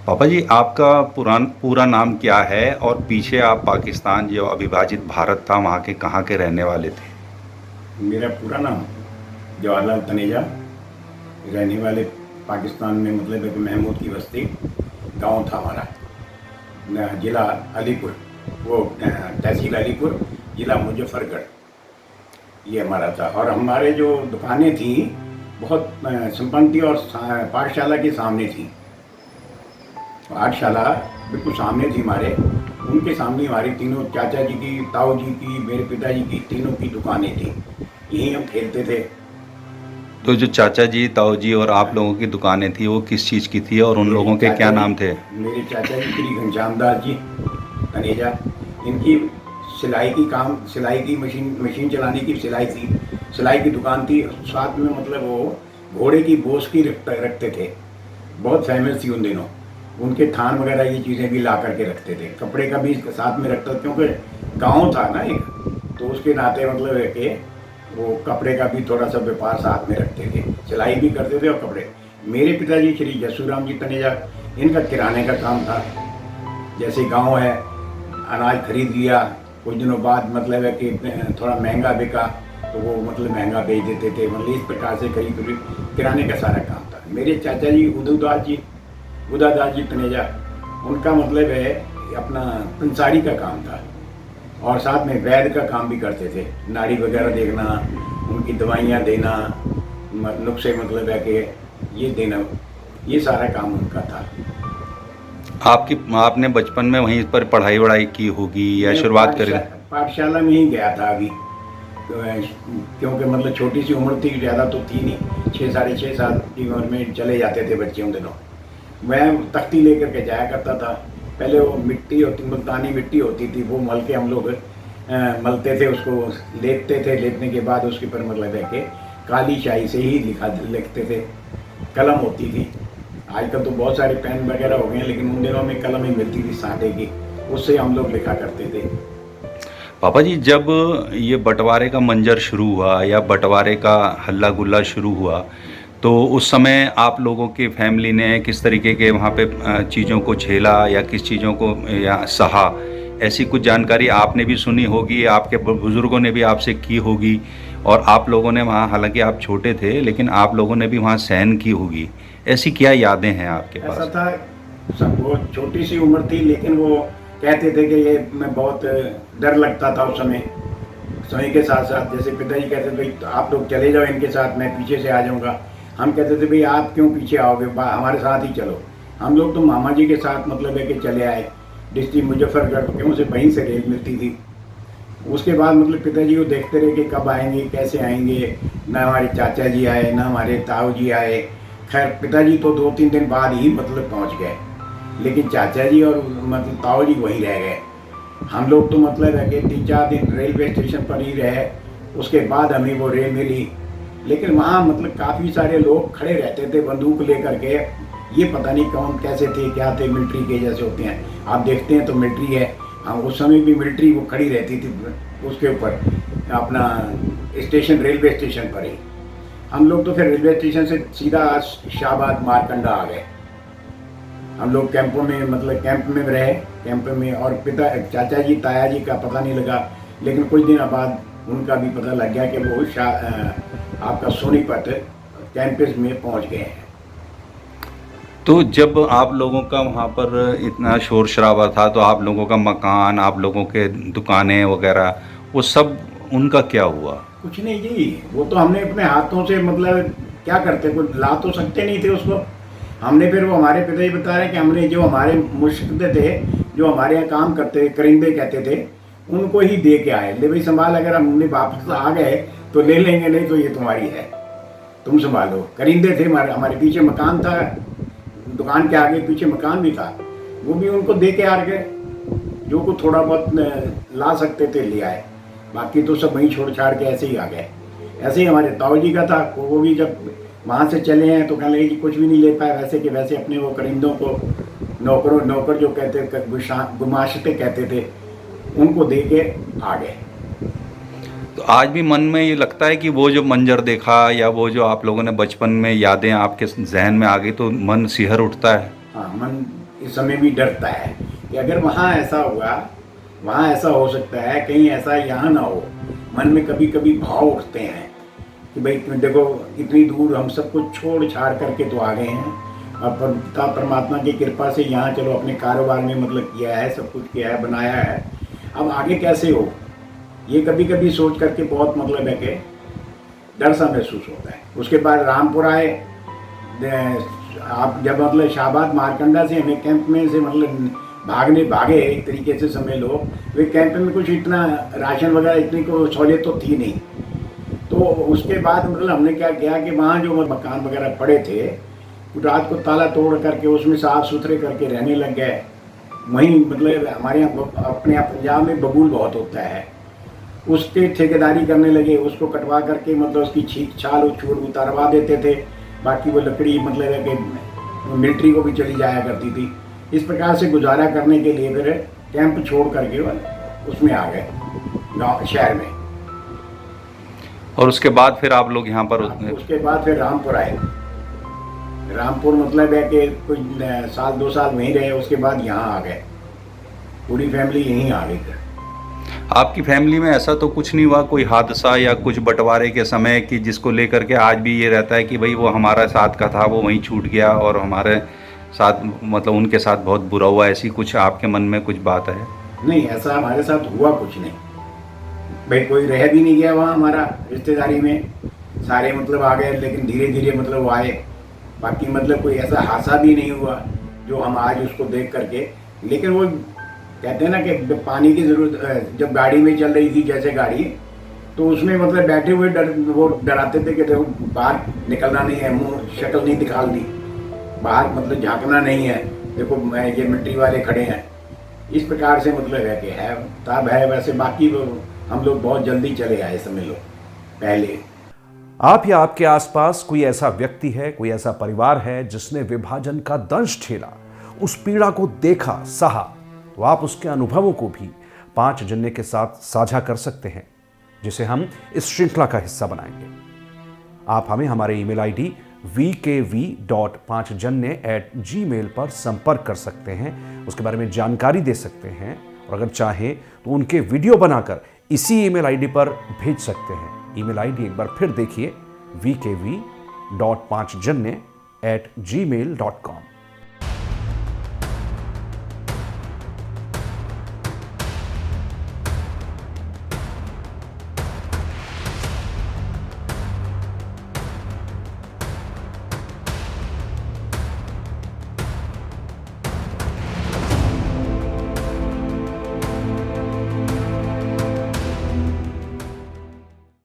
पापा जी, आपका पूरा नाम क्या है और पीछे आप पाकिस्तान जो अविभाजित भारत था वहाँ के कहाँ के रहने वाले थे? मेरा पूरा नाम जवाहरलाल तनेजा। रहने वाले पाकिस्तान में, मतलब एक महमूद की बस्ती गांव था हमारा। जिला अलीपुर, वो तहसील अलीपुर, जिला मुजफ्फरगढ़, ये हमारा था। और हमारे जो दुकानें थी बहुत संपन्न थी, और पाठशाला के सामने थी। पाठशाला बिल्कुल सामने थी हमारे। उनके सामने हमारी तीनों, चाचा जी की, ताऊ जी की, मेरे पिताजी की, तीनों की दुकानें थी। यहीं हम खेलते थे। तो जो चाचा जी, ताऊ जी और आप लोगों की दुकानें थी वो किस चीज़ की थी और उन मेरी लोगों के क्या चाचा जी नाम थे? मेरे चाचा जी श्री घनश्याम दास जी तनेजा, इनकी सिलाई की मशीन चलाने की सिलाई की दुकान थी। साथ में मतलब वो घोड़े की बोस की रखते थे। बहुत फेमस थी उन दिनों। उनके थान वगैरह ये चीज़ें भी ला करके रखते थे। कपड़े का भी साथ में रखता था, क्योंकि गांव था ना एक, तो उसके नाते मतलब है कि वो कपड़े का भी थोड़ा सा व्यापार साथ में रखते थे। सिलाई भी करते थे और कपड़े। मेरे पिताजी श्री जसूराम जी तनेजा, इनका किराने का काम था। जैसे गांव है, अनाज खरीद लिया, कुछ दिनों बाद मतलब है कि थोड़ा महंगा बिका, तो वो मतलब महंगा बेच देते थे। मतलब इस प्रकार से करीब करीब किराने का सारा काम था। मेरे चाचा जी उदादास जी तनेजा, उनका मतलब है अपना पंसारी का काम था। और साथ में वैद्य का काम भी करते थे। नाड़ी वगैरह देखना, उनकी दवाइयाँ देना, नुस्खे मतलब है कि ये देना, ये सारा काम उनका था। आपने बचपन में वहीं पर पढ़ाई वढ़ाई की होगी या मैं शुरुआत करी? पाठशाला में ही गया था अभी। तो क्योंकि मतलब छोटी सी उम्र थी, ज़्यादा तो थी नहीं। 6 साढ़े 6 साल की उम्र में चले जाते थे बच्चे उन दिनों। मैं तख्ती लेकर के जाया करता था। पहले वो मिट्टी होती, मुल्तानी मिट्टी होती थी, वो मल के हम लोग मलते थे, उसको लेपते थे। लेपने के बाद उसके ऊपर मतलब है कि काली शाही से ही लिखते थे। कलम होती थी। आजकल तो बहुत सारे पेन वगैरह हो गए हैं, लेकिन उन दिनों में कलम ही मिलती थी सांटे की, उससे हम लोग लिखा करते थे। पापा जी, जब ये बंटवारे का मंजर शुरू हुआ या बंटवारे का हल्ला गुल्ला शुरू हुआ, तो उस समय आप लोगों की फैमिली ने किस तरीके के वहाँ पे चीज़ों को झेला या किस चीज़ों को या सहा? ऐसी कुछ जानकारी आपने भी सुनी होगी, आपके बुज़ुर्गों ने भी आपसे की होगी, और आप लोगों ने वहाँ, हालांकि आप छोटे थे लेकिन आप लोगों ने भी वहाँ सहन की होगी। ऐसी क्या यादें हैं आपके ऐसा पास? था, सब वो छोटी सी उम्र थी, लेकिन वो कहते थे कि ये मैं बहुत डर लगता था उस समय। समय के साथ साथ जैसे पिताजी कहते थे भाई तो आप लोग चले जाओ इनके साथ, मैं पीछे से आ जाऊंगा। हम कहते थे भाई आप क्यों पीछे आओगे, हमारे साथ ही चलो। हम लोग तो मामा जी के साथ मतलब है कि चले आए डिस्ट्रिक्ट मुजफ्फरगढ़, क्यों से वहीं से रेल मिलती थी। उसके बाद मतलब पिताजी को देखते रहे कि कब आएंगे, कैसे आएंगे। ना हमारे चाचा जी आए, ना हमारे ताऊ जी आए। खैर पिताजी तो 2-3 दिन बाद ही मतलब पहुंच गए, लेकिन चाचा जी और मतलब ताऊ जी वहीं रह गए। हम लोग तो मतलब है कि 3-4 दिन रेलवे स्टेशन पर ही रहे। उसके बाद हमें वो रेल मिली। लेकिन वहाँ मतलब काफ़ी सारे लोग खड़े रहते थे बंदूक लेकर के। ये पता नहीं कौन कैसे थे, क्या थे, मिलिट्री के जैसे होते हैं, आप देखते हैं तो मिलिट्री है। हाँ, उस समय भी मिलिट्री वो खड़ी रहती थी उसके ऊपर, अपना स्टेशन, रेलवे स्टेशन पर ही। हम लोग तो फिर रेलवे स्टेशन से सीधा शाहबाद मारकंडा आ गए। हम लोग कैंपों में, मतलब कैंप में रहे, कैंप में। और पिता, चाचा जी, ताया जी का पता नहीं लगा, लेकिन कुछ दिन बाद उनका भी पता लग गया कि वो आपका सोनीपत कैंपस में पहुंच गए हैं। तो जब आप लोगों का वहाँ पर इतना शोर शराबा था, तो आप लोगों का मकान, आप लोगों के दुकानें वगैरह, वो सब उनका क्या हुआ? कुछ नहीं जी, वो तो हमने अपने हाथों से मतलब क्या करते, कुछ ला तो सकते नहीं थे उसको। हमने फिर वो, हमारे पिताजी बता रहे हैं कि हमने जो हमारे मुश्किल थे, जो हमारे यहाँ काम करते, करिंदे कहते थे, उनको ही दे के आए। ले भाई संभाल, अगर हमने वापस आ गए तो ले लेंगे, नहीं तो ये तुम्हारी है, तुम संभालो। करिंदे थे हमारे, हमारे पीछे मकान था, दुकान के आगे पीछे मकान भी था, वो भी उनको दे के आ गए। जो को थोड़ा बहुत ला सकते थे ले आए, बाकी तो सब वहीं छोड़ छाड़ के ऐसे ही आ गए। ऐसे ही हमारे ताऊ जी का था, वो भी जब वहाँ से चले हैं तो कहने लगे कि कुछ भी नहीं ले पाए, वैसे के वैसे अपने वो करिंदों को, नौकर जो कहते, गुमाश्ते कहते थे, उनको दे के आ गए। तो आज भी मन में ये लगता है कि वो जो मंजर देखा या वो जो आप लोगों ने बचपन में यादें आपके जहन में आ गई तो मन सिहर उठता है? हाँ, मन इस समय भी डरता है कि अगर वहाँ ऐसा हुआ, वहाँ ऐसा हो सकता है, कहीं ऐसा यहाँ ना हो। मन में कभी कभी भाव उठते हैं कि भाई देखो इतनी दूर हम सब कुछ छोड़ छाड़ करके तो आ गए हैं, और पिता परमात्मा की कृपा से यहाँ चलो अपने कारोबार में मतलब किया है, सब कुछ किया है, बनाया है, अब आगे कैसे हो, ये कभी कभी सोच करके बहुत मतलब है कि डर सा महसूस होता है। उसके बाद रामपुर आए, आप जब मतलब शाहबाद मारकंडा से हमें कैंप में से मतलब भागे एक तरीके से समझ लो, वे कैंप में कुछ इतना राशन वगैरह इतनी को सहूलियत तो थी नहीं। तो उसके बाद मतलब हमने क्या किया कि वहाँ जो मकान वगैरह पड़े थे, रात को ताला तोड़ करके उसमें साफ सुथरे करके रहने लग गए। वहीं मतलब हमारे यहाँ अपने यहाँ पंजाब में बबूल बहुत होता है, उसके ठेकेदारी करने लगे, उसको कटवा करके मतलब उसकी छीक छाल और चूर उतारवा देते थे। बाकी वो लकड़ी मतलब है कि मिलिट्री को भी चली जाया करती थी। इस प्रकार से गुजारा करने के लिए फिर कैंप छोड़ करके उसमें आ गए गाँव शहर में। और उसके बाद फिर आप लोग यहाँ पर उसके बाद फिर रामपुर आए। रामपुर मतलब है कि कुछ साल 2 साल वहीं रहे, उसके बाद यहाँ आ गए, पूरी फैमिली यहीं आ गई। आपकी फैमिली में ऐसा तो कुछ नहीं हुआ कोई हादसा या कुछ बंटवारे के समय कि जिसको लेकर के आज भी ये रहता है कि भाई वो हमारा साथ का था वो वहीं छूट गया और हमारे साथ मतलब उनके साथ बहुत बुरा हुआ, ऐसी कुछ आपके मन में कुछ बात है? नहीं, ऐसा हमारे साथ हुआ कुछ नहीं भाई, कोई रह भी नहीं गया वहाँ हमारा रिश्तेदारी में, सारे मतलब आ गए, लेकिन धीरे धीरे मतलब वो आए। बाकी मतलब कोई ऐसा हादसा भी नहीं हुआ जो हम आज उसको देख करके, लेकिन वो कहते हैं ना कि पानी की ज़रूरत, जब गाड़ी में चल रही थी जैसे गाड़ी, तो उसमें मतलब बैठे हुए वो डराते थे कि देखो बाहर निकलना नहीं है, मुंह शक्ल नहीं दिखानी, बाहर मतलब झांकना नहीं है, देखो मैं ये मिलिट्री वाले खड़े हैं। इस प्रकार से मतलब है कि है तब है, वैसे बाकी हम लोग बहुत जल्दी चले आए समझ लो पहले। आप या आपके आसपास कोई ऐसा व्यक्ति है, कोई ऐसा परिवार है जिसने विभाजन का दंश झेला, उस पीड़ा को देखा, सहा, तो आप उसके अनुभवों को भी 5 जन्य के साथ साझा कर सकते हैं, जिसे हम इस श्रृंखला का हिस्सा बनाएंगे। आप हमें हमारे ईमेल आईडी vkv.5janya@gmail पर संपर्क कर सकते हैं, उसके बारे में जानकारी दे सकते हैं, और अगर चाहें तो उनके वीडियो बनाकर इसी ईमेल आईडी पर भेज सकते हैं। ईमेल आईडी एक बार फिर देखिए, vkv.5janya@gmail.com।